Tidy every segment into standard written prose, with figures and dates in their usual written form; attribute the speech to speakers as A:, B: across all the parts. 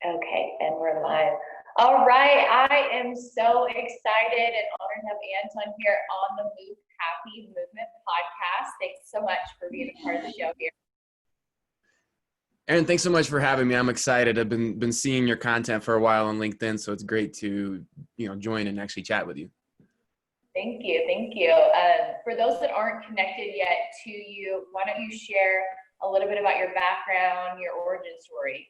A: Okay, and we're live. All right, I am so excited and honored to have Anton here on the Move Happy Movement podcast. Thanks so much for being a part of the show here.
B: Erin, thanks so much for having me. I'm excited. I've been seeing your content for a while on LinkedIn, so it's great to join and actually chat with you.
A: Thank you, thank you. For those that aren't connected yet to you, why don't you share a little bit about your background, your origin story?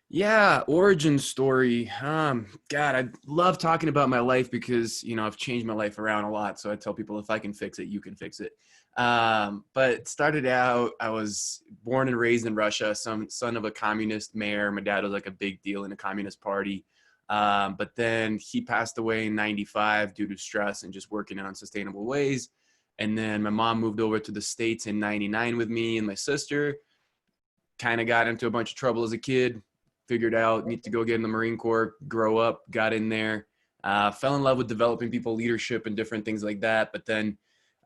B: Yeah, origin story. God, I love talking about my life because, I've changed my life around a lot. So I tell people if I can fix it, you can fix it. But it started out, I was born and raised in Russia, son of a communist mayor. My dad was like a big deal in the Communist Party. But then he passed away in 95 due to stress and just working in unsustainable ways. And then my mom moved over to the States in 99 with me and my sister. Kind of got into a bunch of trouble as a kid. Figured out need to go get in the Marine Corps, grow up, got in there, fell in love with developing people, leadership, and different things like that. But then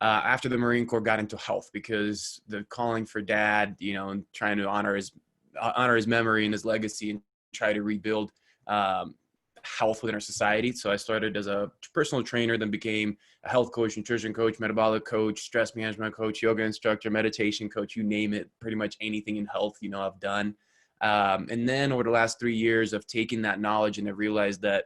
B: after the Marine Corps, got into health because the calling for dad, and trying to honor his memory and his legacy and try to rebuild health within our society. So I started as a personal trainer, then became a health coach, nutrition coach, metabolic coach, stress management coach, yoga instructor, meditation coach, you name it, pretty much anything in health, I've done. And then over the last 3 years, I've taken that knowledge and I've realized that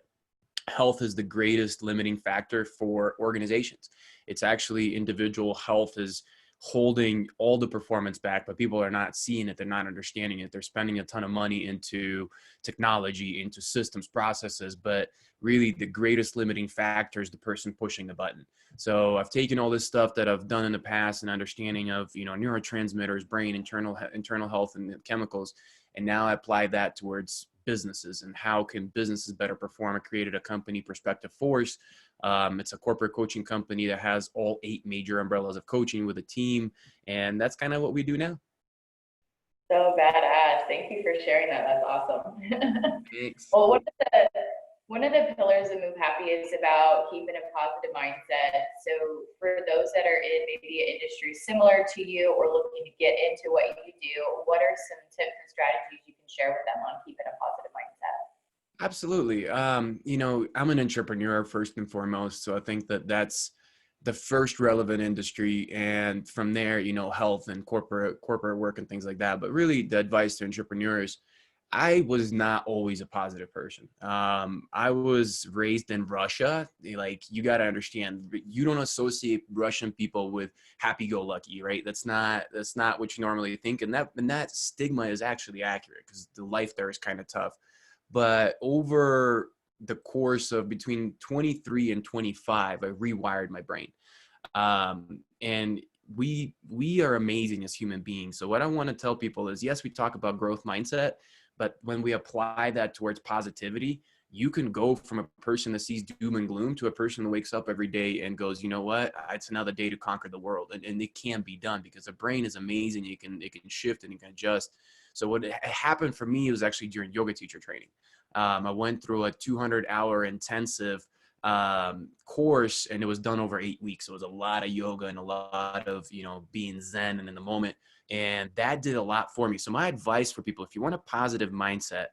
B: health is the greatest limiting factor for organizations. It's actually individual health is holding all the performance back, but people are not seeing it. They're not understanding it. They're spending a ton of money into technology, into systems, processes, but really the greatest limiting factor is the person pushing the button. So I've taken all this stuff that I've done in the past and understanding of, neurotransmitters, brain, internal health and chemicals. And now I apply that towards businesses and how can businesses better perform. I created a company, Perspective Force. It's a corporate coaching company that has all 8 major umbrellas of coaching with a team. And that's kind of what we do now.
A: So badass. Thank you for sharing that. That's awesome.
B: Thanks.
A: Well, one of the pillars of Move Happy is about keeping a positive mindset. So for those that are in maybe an industry similar to you or looking to get into what you do, what are some tips and strategies you can share with them on keeping a positive mindset?
B: Absolutely. I'm an entrepreneur first and foremost. So I think that that's the first relevant industry. And from there, health and corporate work and things like that. But really the advice to entrepreneurs, I was not always a positive person. I was raised in Russia. Like, you got to understand, you don't associate Russian people with happy-go-lucky, right? That's not what you normally think. And that stigma is actually accurate because the life there is kind of tough. But over the course of between 23 and 25, I rewired my brain. And we are amazing as human beings. So what I want to tell people is, yes, we talk about growth mindset, but when we apply that towards positivity, you can go from a person that sees doom and gloom to a person that wakes up every day and goes, you know what, it's another day to conquer the world. And it can be done because the brain is amazing. It can shift and it can adjust. So what happened for me was actually during yoga teacher training. I went through a 200-hour intensive course, and it was done over 8 weeks. So it was a lot of yoga and a lot of, being zen and in the moment. And that did a lot for me. So my advice for people, if you want a positive mindset,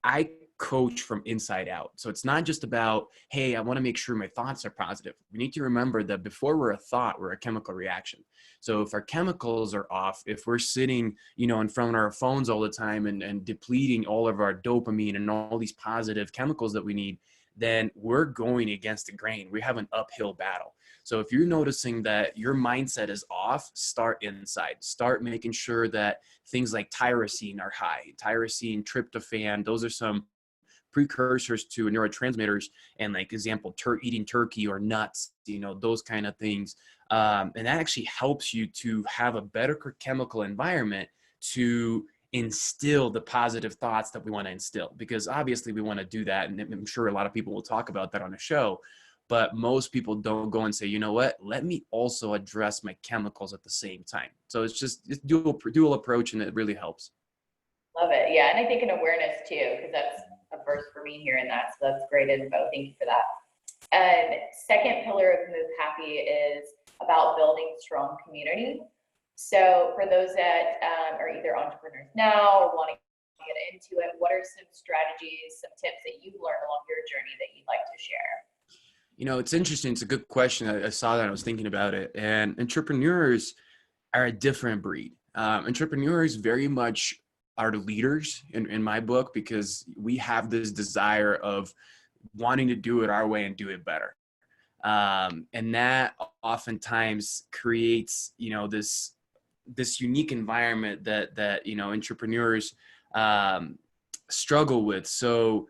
B: I coach from inside out. So it's not just about, hey, I want to make sure my thoughts are positive. We need to remember that before we're a thought, we're a chemical reaction. So if our chemicals are off, if we're sitting, in front of our phones all the time and depleting all of our dopamine and all these positive chemicals that we need, then we're going against the grain. We have an uphill battle. So if you're noticing that your mindset is off, start inside. Start making sure that things like tyrosine are high. Tyrosine, tryptophan, those are some precursors to neurotransmitters, and like example, eating turkey or nuts, those kind of things. And that actually helps you to have a better chemical environment to instill the positive thoughts that we want to instill, because obviously we want to do that. And I'm sure a lot of people will talk about that on the show, but most people don't go and say, you know what, let me also address my chemicals at the same time. So it's dual approach, and it really helps.
A: Love it. Yeah. And I think an awareness too, because that's a first for me hearing that. So that's great info. Thank you for that. And second pillar of Move Happy is about building strong community. So for those that are either entrepreneurs now or wanting get into it, what are some strategies, some tips that you've learned along your journey that you'd like to share?
B: You know, it's interesting. It's a good question. I saw that. I was thinking about it. And entrepreneurs are a different breed. Entrepreneurs very much are the leaders in my book, because we have this desire of wanting to do it our way and do it better. And that oftentimes creates, you know, this unique environment that you know, entrepreneurs struggle with. So,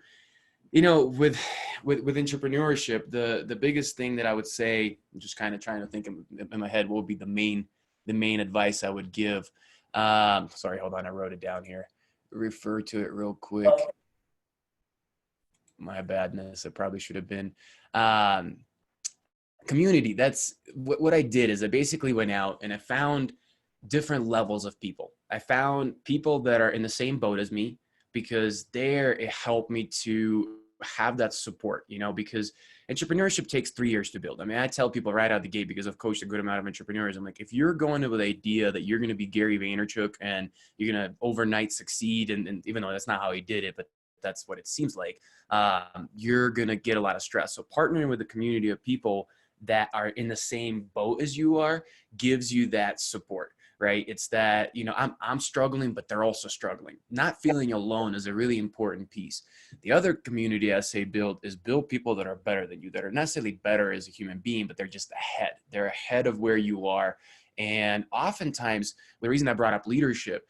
B: you know, with entrepreneurship, the biggest thing that I would say, I'm just kind of trying to think in my head, what would be the main advice I would give. Sorry, hold on, I wrote it down here. Refer to it real quick. My badness. It probably should have been community. That's what I did, is I basically went out and I found different levels of people. I found people that are in the same boat as me, because it helped me to have that support, you know, because entrepreneurship takes 3 years to build. I mean, I tell people right out the gate, because I've coached a good amount of entrepreneurs. I'm like, if you're going with the idea that you're going to be Gary Vaynerchuk and you're going to overnight succeed, and even though that's not how he did it, but that's what it seems like, you're going to get a lot of stress. So partnering with a community of people that are in the same boat as you are gives you that support. Right? It's that, you know, I'm struggling, but they're also struggling. Not feeling alone is a really important piece. The other community I say build people that are better than you, that are not necessarily better as a human being, but they're just ahead. They're ahead of where you are. And oftentimes, the reason I brought up leadership,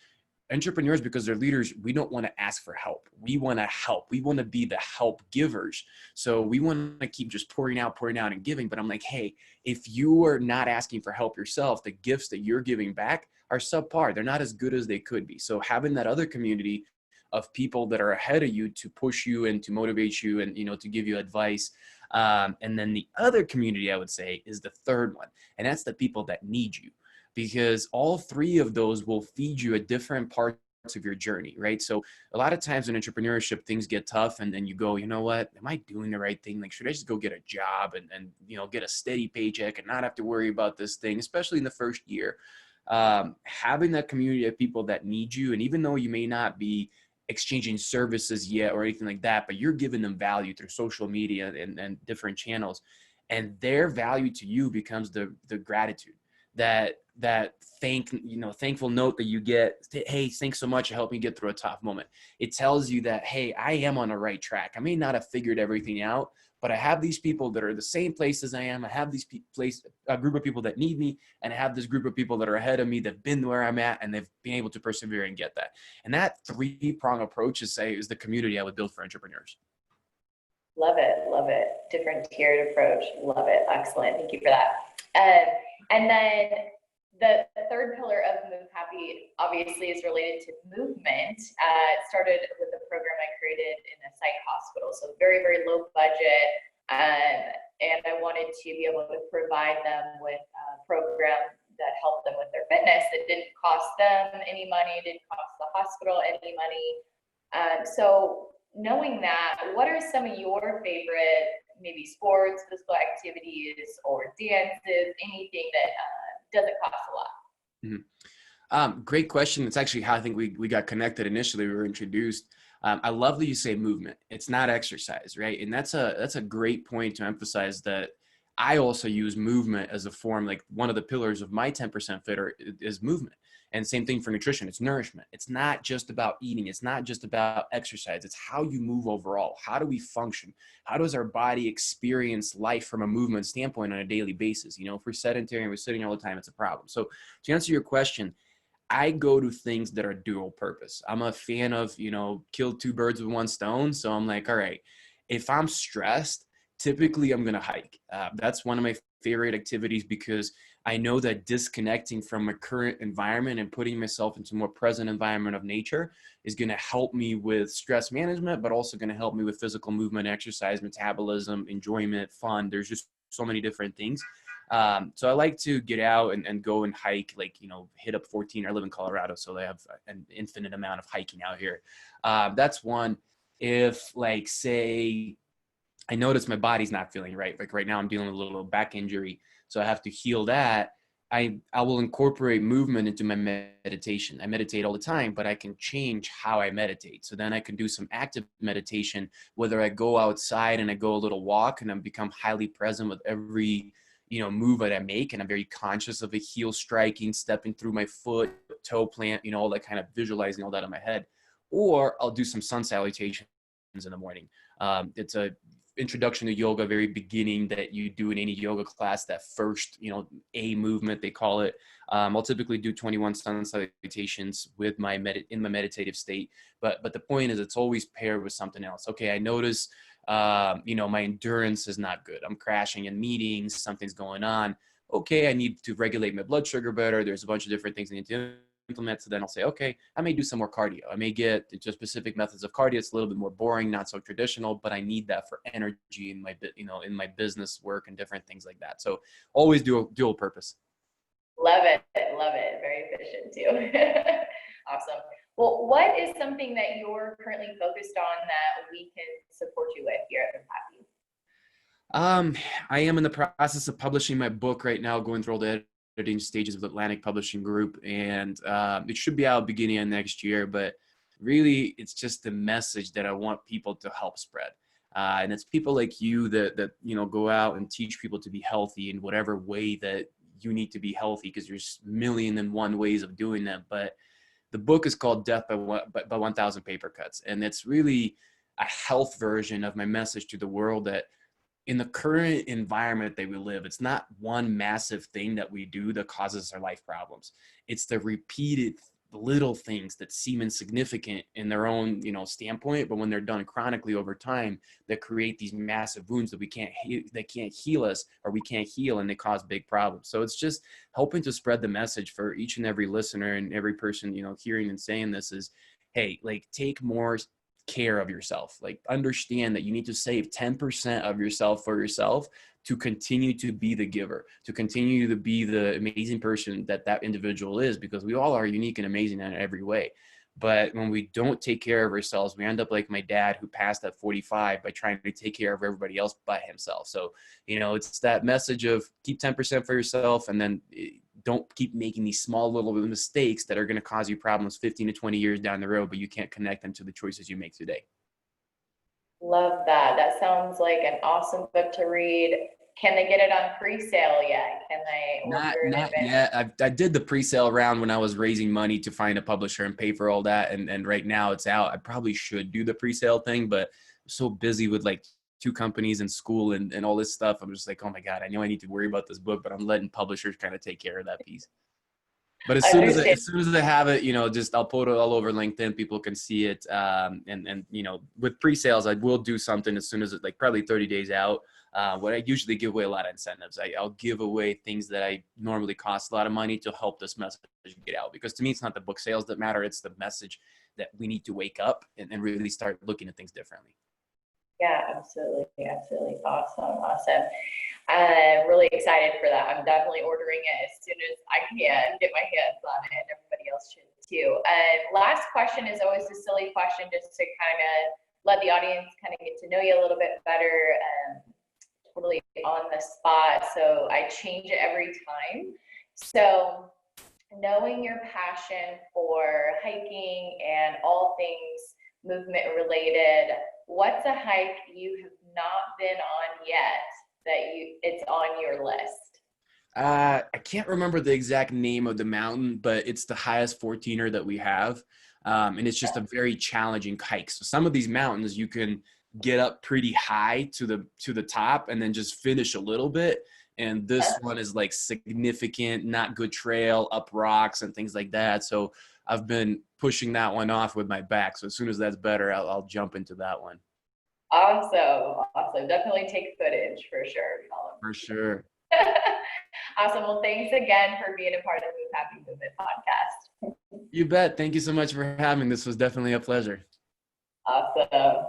B: entrepreneurs, because they're leaders, we don't want to ask for help. We want to help. We want to be the help givers. So we want to keep just pouring out and giving. But I'm like, hey, if you are not asking for help yourself, the gifts that you're giving back are subpar. They're not as good as they could be. So having that other community of people that are ahead of you to push you and to motivate you and, you know, to give you advice. And then the other community, I would say, is the third one. And that's the people that need you, because all three of those will feed you at different parts of your journey, right? So a lot of times in entrepreneurship, things get tough, and then you go, you know what, am I doing the right thing? Like, should I just go get a job and you know, get a steady paycheck and not have to worry about this thing, especially in the first year? Having that community of people that need you, and even though you may not be exchanging services yet or anything like that, but you're giving them value through social media and different channels, and their value to you becomes the gratitude, that thankful note that you get. Hey, thanks so much, it helped me get through a tough moment. It tells you that, hey, I am on the right track. I may not have figured everything out, but I have these people that are the same place as I am. I have these a group of people that need me, and I have this group of people that are ahead of me, that've been where I'm at, and they've been able to persevere and get that. And that three-prong approach is the community I would build for entrepreneurs.
A: Love it. Love it. Different tiered approach. Love it. Excellent. Thank you for that. And then the third pillar of Move Happy obviously is related to movement. It started with a program I created in a psych hospital, so very, very low budget. And I wanted to be able to provide them with a program that helped them with their fitness. It didn't cost them any money, didn't cost the hospital any money. So knowing that, what are some of your favorite maybe sports, physical activities, or dances, anything that doesn't cost a lot?
B: Mm-hmm. Great question. It's actually how I think we got connected initially. We were introduced. I love that you say movement. It's not exercise, right? And that's a great point to emphasize, that I also use movement as a form, like one of the pillars of my 10% Fitter is movement. And same thing for nutrition. It's nourishment. It's not just about eating. It's not just about exercise. It's how you move overall. How do we function? How does our body experience life from a movement standpoint on a daily basis? You know, if we're sedentary and we're sitting all the time, it's a problem. So to answer your question, I go to things that are dual purpose. I'm a fan of, you know, kill two birds with one stone. So I'm like, all right, if I'm stressed, typically I'm going to hike. That's one of my favorite activities, because I know that disconnecting from my current environment and putting myself into a more present environment of nature is going to help me with stress management, but also going to help me with physical movement, exercise, metabolism, enjoyment, fun. There's just so many different things. So I like to get out and go and hike, like, you know, hit up 14. I live in Colorado, so they have an infinite amount of hiking out here. That's one. If, like, say, I notice my body's not feeling right. Like right now I'm dealing with a little back injury, so I have to heal that. I will incorporate movement into my meditation. I meditate all the time, but I can change how I meditate. So then I can do some active meditation, whether I go outside and I go a little walk and I become highly present with every, move that I make. And I'm very conscious of a heel striking, stepping through my foot, toe plant, all that, kind of visualizing all that in my head. Or I'll do some sun salutations in the morning. It's a introduction to yoga, very beginning that you do in any yoga class, that first, A movement, they call it. I'll typically do 21 sun salutations with in my meditative state. But the point is, it's always paired with something else. Okay, I notice, my endurance is not good. I'm crashing in meetings, something's going on. Okay, I need to regulate my blood sugar better. There's a bunch of different things I need to implement. So then I'll say, okay, I may do some more cardio. I may get into specific methods of cardio. It's a little bit more boring, not so traditional, but I need that for energy in my, in my business work and different things like that. So always dual purpose.
A: Love it. Love it. Very efficient too. Awesome. Well, what is something that you're currently focused on that we can support you with here at Happy?
B: I am in the process of publishing my book right now, going through all the editing stages of Atlantic Publishing Group, and it should be out beginning of next year. But really, it's just the message that I want people to help spread, and it's people like you that go out and teach people to be healthy in whatever way that you need to be healthy, because there's 1,000,001 ways of doing that. But the book is called Death by 1,000 Paper Cuts, and it's really a health version of my message to the world that in the current environment that we live, it's not one massive thing that we do that causes our life problems. It's the repeated little things that seem insignificant in their own, standpoint, but when they're done chronically over time, that create these massive wounds that they can't heal us, or we can't heal, and they cause big problems. So it's just helping to spread the message for each and every listener and every person, hearing and saying this is, hey, like, take more care of yourself. Like, understand that you need to save 10% of yourself for yourself to continue to be the giver, to continue to be the amazing person that individual is, because we all are unique and amazing in every way. But when we don't take care of ourselves, we end up like my dad, who passed at 45 by trying to take care of everybody else but himself. So, it's that message of keep 10% for yourself, and then don't keep making these small little mistakes that are going to cause you problems 15 to 20 years down the road, but you can't connect them to the choices you make today.
A: Love that. That sounds like an awesome book to read. Can they get it on pre-sale yet? Can they order
B: Not yet. I did the pre-sale round when I was raising money to find a publisher and pay for all that. And right now it's out. I probably should do the pre-sale thing, but I'm so busy with like 2 companies and school and all this stuff. I'm just like, oh my God, I know I need to worry about this book, but I'm letting publishers kind of take care of that piece. But as soon as I have it, just I'll put it all over LinkedIn. People can see it. And with pre-sales, I will do something as soon as it's like probably 30 days out. What I usually give away a lot of incentives. I'll give away things that I normally cost a lot of money to help this message get out. Because to me, it's not the book sales that matter. It's the message that we need to wake up and really start looking at things differently.
A: Yeah, absolutely. Absolutely. Awesome. I'm really excited for that. I'm definitely ordering it as soon as I can get my hands on it, and everybody else should too. Last question is always a silly question, just to kind of let the audience kind of get to know you a little bit better. Totally on the spot, so I change it every time. So, knowing your passion for hiking and all things movement related, what's a hike you have not been on yet that it's on your list?
B: I can't remember the exact name of the mountain, but it's the highest 14er that we have. And it's just a very challenging hike. So some of these mountains you can get up pretty high to the top and then just finish a little bit. And this one is like significant, not good trail, up rocks and things like that. So I've been pushing that one off with my back. So as soon as that's better, I'll jump into that one.
A: Awesome. Definitely take footage for sure.
B: For sure.
A: Awesome. Well, thanks again for being a part of the Move Happy Movement podcast.
B: You bet. Thank you so much for having me. This was definitely a pleasure.
A: Awesome.